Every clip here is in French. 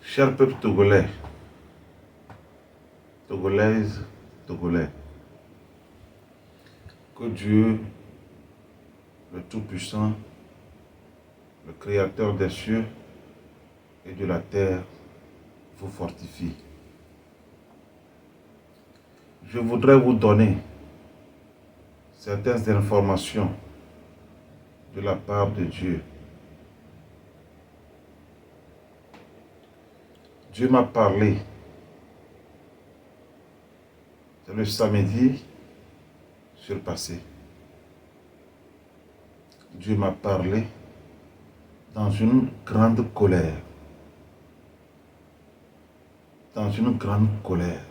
Cher peuple togolais, togolaises, togolais, que Dieu, le Tout-Puissant, le Créateur des cieux et de la terre, vous fortifie. Je voudrais vous donner certaines informations de la part de Dieu. Dieu m'a parlé. C'est le samedi surpassé. Dieu m'a parlé dans une grande colère. Dans une grande colère.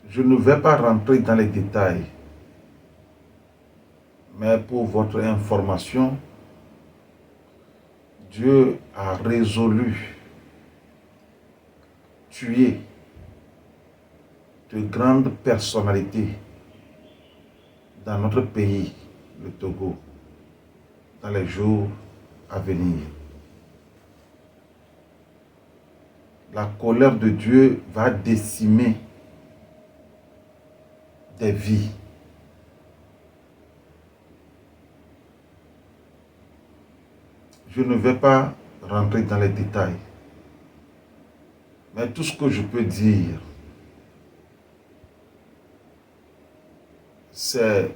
Je ne vais pas rentrer dans les détails, mais pour votre information, Dieu a résolu tuer de grandes personnalités dans notre pays, le Togo, dans les jours à venir. La colère de Dieu va décimer des vies. Je ne vais pas rentrer dans les détails, mais tout ce que je peux dire, c'est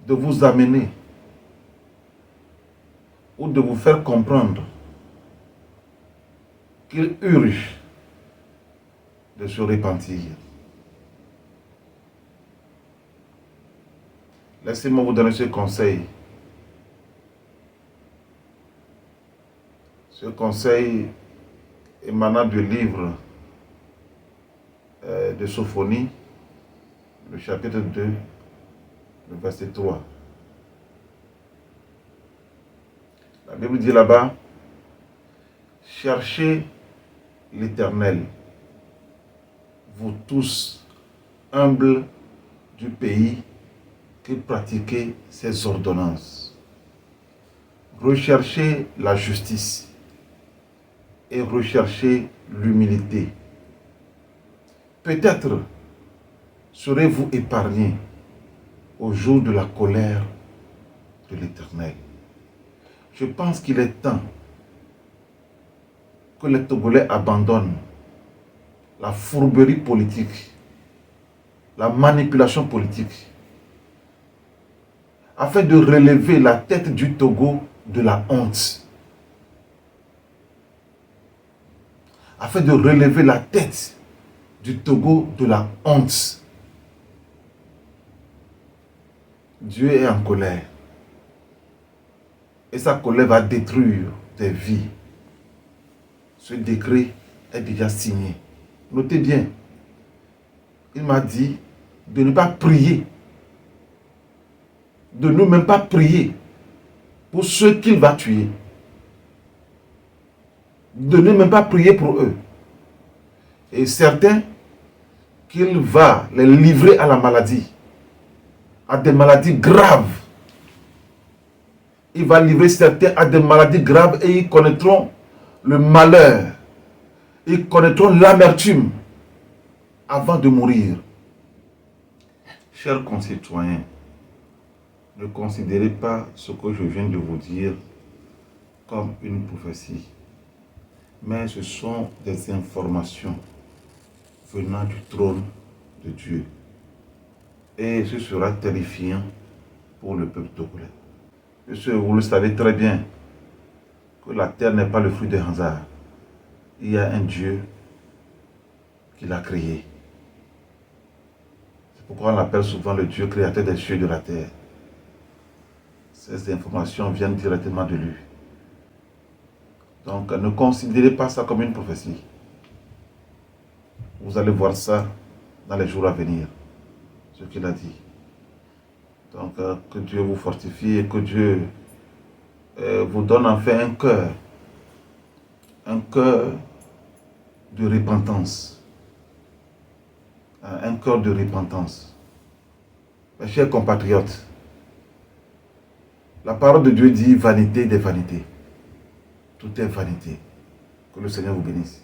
de vous amener ou de vous faire comprendre qu'il urge de se repentir. Laissez-moi vous donner ce conseil. Ce conseil émanant du livre de Sophonie, le chapitre 2, le verset 3. La Bible dit là-bas, cherchez l'Éternel, vous tous humbles du pays, qui pratiquez ses ordonnances. Recherchez la justice et recherchez l'humilité. Peut-être serez-vous épargnés au jour de la colère de l'Éternel. Je pense qu'il est temps que les Togolais abandonnent la fourberie politique, la manipulation politique, afin de relever la tête du Togo de la honte. Afin de relever la tête du Togo de la honte. Dieu est en colère. Et sa colère va détruire des vies. Ce décret est déjà signé. Notez bien, il m'a dit de ne pas prier, de ne même pas prier pour ceux qu'il va tuer. De ne même pas prier pour eux. Et certains, qu'il va les livrer à la maladie, à des maladies graves. Il va livrer certains à des maladies graves et ils connaîtront le malheur. Ils connaîtront l'amertume avant de mourir. Chers concitoyens, ne considérez pas ce que je viens de vous dire comme une prophétie, mais ce sont des informations venant du trône de Dieu. Et ce sera terrifiant pour le peuple togolais. Parce que vous le savez très bien que la terre n'est pas le fruit des hasard. Il y a un Dieu qui l'a créé. C'est pourquoi on l'appelle souvent le Dieu créateur des cieux et de la terre. Ces informations viennent directement de lui. Donc ne considérez pas ça comme une prophétie. Vous allez voir ça dans les jours à venir, ce qu'il a dit. Donc, que Dieu vous fortifie et que Dieu vous donne enfin un cœur de repentance. Un cœur de repentance. Mes chers compatriotes, la parole de Dieu dit vanité des vanités. Tout est vanité. Que le Seigneur vous bénisse.